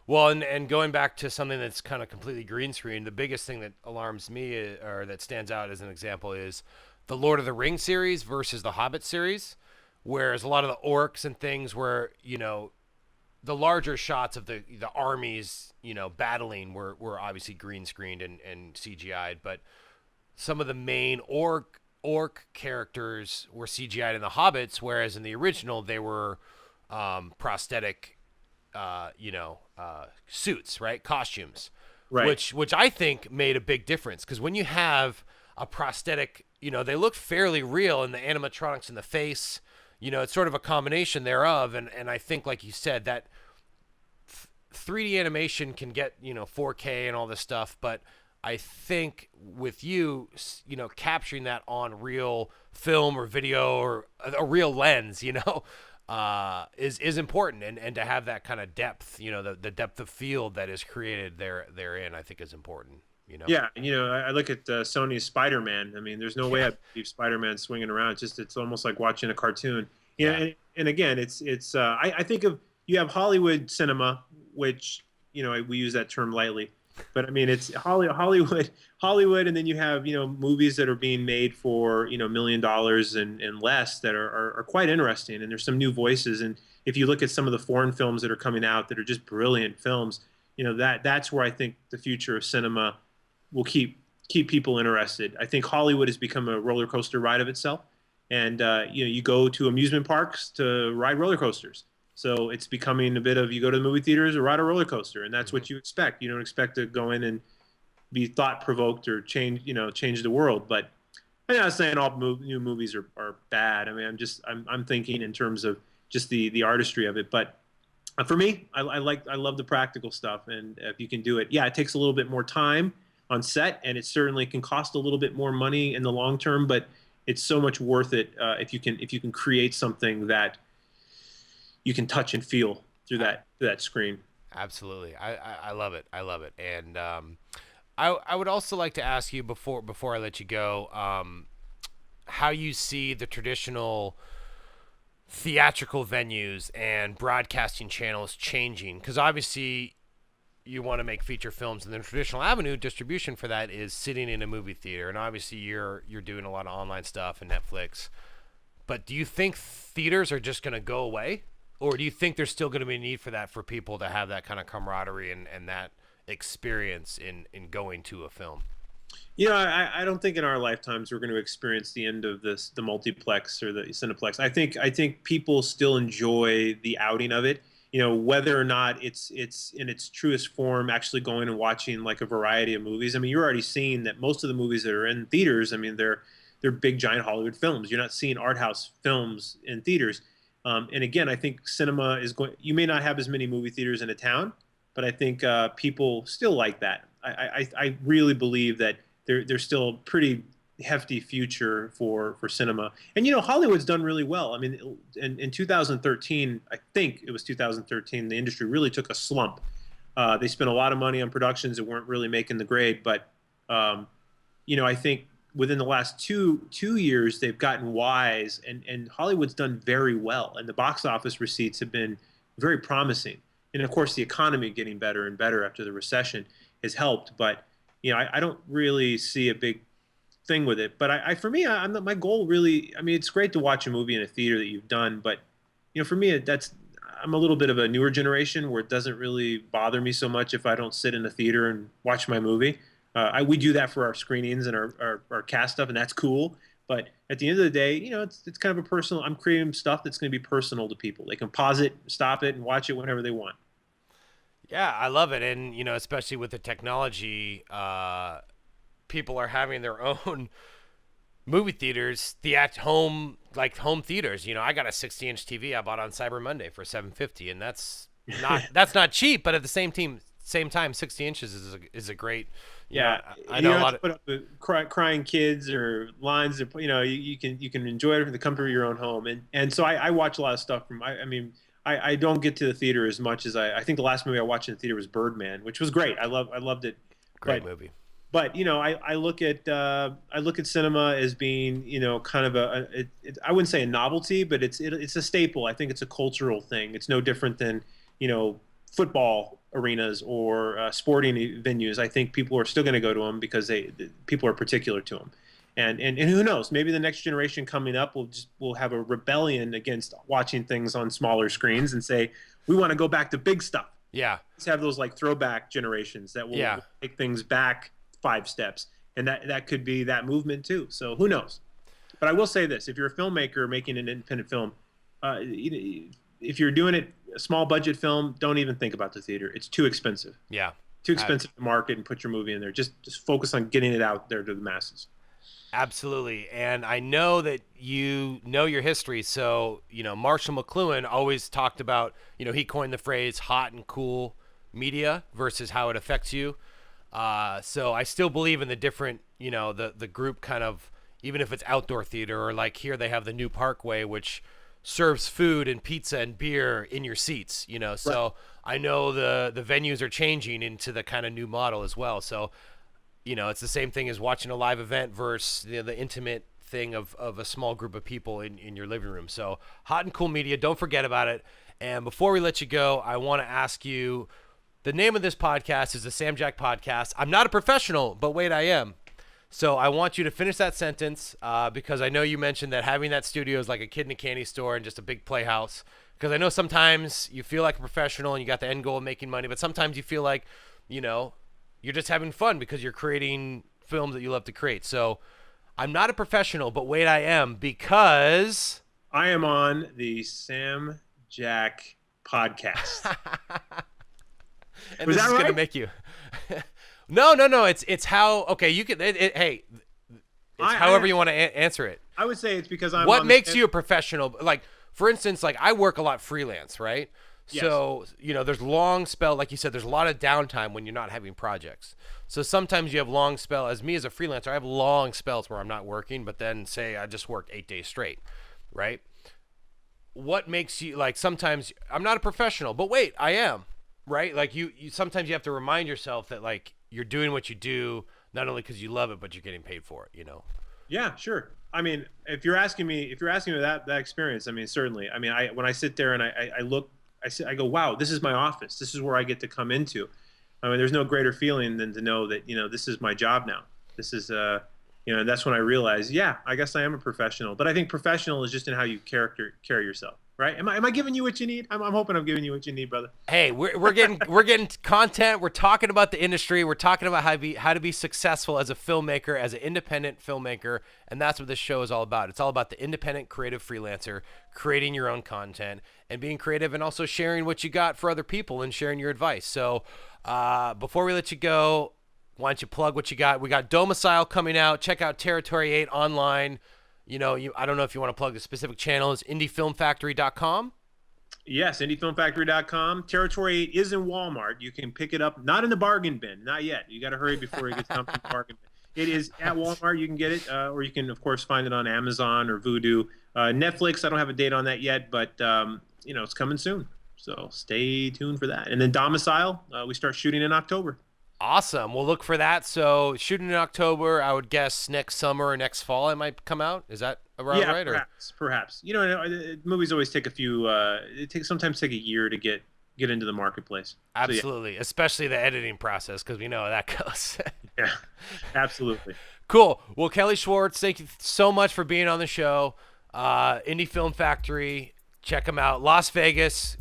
Well, and going back to something that's kind of completely green screen, the biggest thing that alarms me or that stands out as an example is the Lord of the Rings series versus the Hobbit series, whereas a lot of the orcs and things where, the larger shots of the armies, battling were obviously green screened and CGI'd, but some of the main orc characters were CGI'd in the Hobbits, whereas in the original they were prosthetic, suits, right? Costumes, Right. which I think made a big difference because when you have a prosthetic, they look fairly real in the animatronics in the face. It's sort of a combination thereof, and I think, like you said, that 3D animation can get 4K and all this stuff, but I think with you, capturing that on real film or video or a real lens, is important, and to have that kind of depth, the depth of field that is created therein, I think is important. Yeah, I look at Sony's Spider-Man. I mean, there's no way Yeah, I believe Spider-Man swinging around. it's almost like watching a cartoon. yeah, And again, I think of you have Hollywood cinema, which we use that term lightly, but I mean it's Hollywood, and then you have movies that are being made for $1 million and less that are quite interesting, and there's some new voices. And if you look at some of the foreign films that are coming out that are just brilliant films, that's where I think the future of cinema will keep people interested. I think Hollywood has become a roller coaster ride of itself, and you go to amusement parks to ride roller coasters. So it's becoming a bit of you go to the movie theaters or ride a roller coaster, and that's hmm what you expect. You don't expect to go in and be thought provoked or change the world. But I'm not saying all new movies are bad. I mean, I'm thinking in terms of just the artistry of it. But for me, I love the practical stuff, and if you can do it, yeah, it takes a little bit more time on set, and it certainly can cost a little bit more money in the long term, but it's so much worth it if you can create something that you can touch and feel through that screen. Absolutely, I love it. I love it, and I would also like to ask you before I let you go, how you see the traditional theatrical venues and broadcasting channels changing, because obviously you want to make feature films, and the traditional avenue distribution for that is sitting in a movie theater, and obviously you're doing a lot of online stuff and Netflix. But do you think theaters are just going to go away, or do you think there's still going to be a need for that, for people to have that kind of camaraderie and that experience in going to a film? I don't think in our lifetimes we're going to experience the end of the multiplex or the cineplex. I think people still enjoy the outing of it. Whether or not it's in its truest form, actually going and watching like a variety of movies. I mean, you're already seeing that most of the movies that are in theaters. I mean, they're big giant Hollywood films. You're not seeing art house films in theaters. And again, I think cinema is going. You may not have as many movie theaters in a town, but I think people still like that. I really believe that there's still a pretty hefty future for cinema. And Hollywood's done really well. I mean, in 2013, I think it was 2013, the industry really took a slump. They spent a lot of money on productions that weren't really making the grade, but um, I think within the last two years they've gotten wise, and Hollywood's done very well, and the box office receipts have been very promising. And of course, the economy getting better and better after the recession has helped. But I don't really see a big thing with it. But for me, I'm not, my goal really. I mean, it's great to watch a movie in a theater that you've done, but for me, that's I'm a little bit of a newer generation where it doesn't really bother me so much if I don't sit in a theater and watch my movie. We do that for our screenings and our cast stuff, and that's cool. But at the end of the day, it's kind of a personal. I'm creating stuff that's going to be personal to people. They can pause it, stop it, and watch it whenever they want. Yeah, I love it, and especially with the technology, people are having their own movie theaters, the at home, like home theaters. I got a 60-inch TV I bought on Cyber Monday for 750, and that's not cheap. But at the same time, 60 inches is a great. Yeah, I you know don't a have lot to of. put up with crying kids or lines. You can enjoy it from the comfort of your own home. And so I watch a lot of stuff from. I mean, I don't get to the theater as much as I think the last movie I watched in the theater was Birdman, which was great. I loved it. Great But movie. I look at cinema as being kind of I wouldn't say a novelty, but it's a staple. I think it's a cultural thing. It's no different than football arenas or sporting venues, I think people are still going to go to them because people are particular to them. And who knows? Maybe the next generation coming up will have a rebellion against watching things on smaller screens and say we want to go back to big stuff. Yeah. Let's have those like throwback generations that Yeah. will take things back 5 steps, and that could be that movement too. So who knows? But I will say this: if you're a filmmaker making an independent film, if you're doing it a small budget film, don't even think about the theater. It's too expensive. Yeah. Too expensive to market and put your movie in there. Just focus on getting it out there to the masses. Absolutely. And I know that you know your history. So, Marshall McLuhan always talked about, he coined the phrase hot and cool media versus how it affects you. So I still believe in the different, the group kind of, even if it's outdoor theater or like here they have the new Parkway, which serves food and pizza and beer in your seats, so Right. I know the venues are changing into the kind of new model as well. So, it's the same thing as watching a live event versus the intimate thing of a small group of people in your living room. So hot and cool media, don't forget about it. And before we let you go, I want to ask you, the name of this podcast is the Sam Jack Podcast. I'm not a professional, but wait, I am. So I want you to finish that sentence because I know you mentioned that having that studio is like a kid in a candy store and just a big playhouse. Because I know sometimes you feel like a professional and you got the end goal of making money, but sometimes you feel like, you're just having fun because you're creating films that you love to create. So I'm not a professional, but wait, I am because I am on the Sam Jack podcast. and Was this that is right? gonna make you. No. It's how okay. You can. Hey, it's however you want to answer it. I would say it's because I'm What on makes you a professional? Like, for instance, like I work a lot freelance, right? Yes. So, there's long spell, like you said, there's a lot of downtime when you're not having projects. So sometimes you have long spell. As me as a freelancer, I have long spells where I'm not working, but then say I just worked 8 days straight, right? What makes you like sometimes I'm not a professional, but wait, I am, right? Like you sometimes you have to remind yourself that like you're doing what you do not only because you love it, but you're getting paid for it. Yeah, sure. I mean, if you're asking me that experience, I mean, certainly. I mean, when I sit there and I look, I go, wow, this is my office. This is where I get to come into. I mean, there's no greater feeling than to know that this is my job now. This is that's when I realize, yeah, I guess I am a professional. But I think professional is just in how you carry yourself, right? Am I giving you what you need? I'm hoping I'm giving you what you need, brother. Hey, we're getting content. We're talking about the industry. We're talking about how to be successful as a filmmaker, as an independent filmmaker, and that's what this show is all about. It's all about the independent creative freelancer creating your own content and being creative, and also sharing what you got for other people and sharing your advice. So, before we let you go, why don't you plug what you got? We got Domicile coming out. Check out Territory 8 online. I don't know if you want to plug the specific channels. IndieFilmFactory.com. Yes, IndieFilmFactory.com. Territory 8 is in Walmart. You can pick it up, not in the bargain bin, not yet. You got to hurry before it gets dumped in the bargain bin. It is at Walmart. You can get it, or you can, of course, find it on Amazon or Vudu. Netflix, I don't have a date on that yet, but it's coming soon. So stay tuned for that. And then Domicile, we start shooting in October. Awesome. We'll look for that. So shooting in October, I would guess next summer or next fall it might come out. Is that around Yeah, right? perhaps. Movies always take sometimes take a year to get into the marketplace. Absolutely. Especially the editing process, because we know how that goes. So, yeah, absolutely. Cool. Well, Kelly Schwarze, thank you so much for being on the show. Indie Film Factory. Check them out. Las Vegas.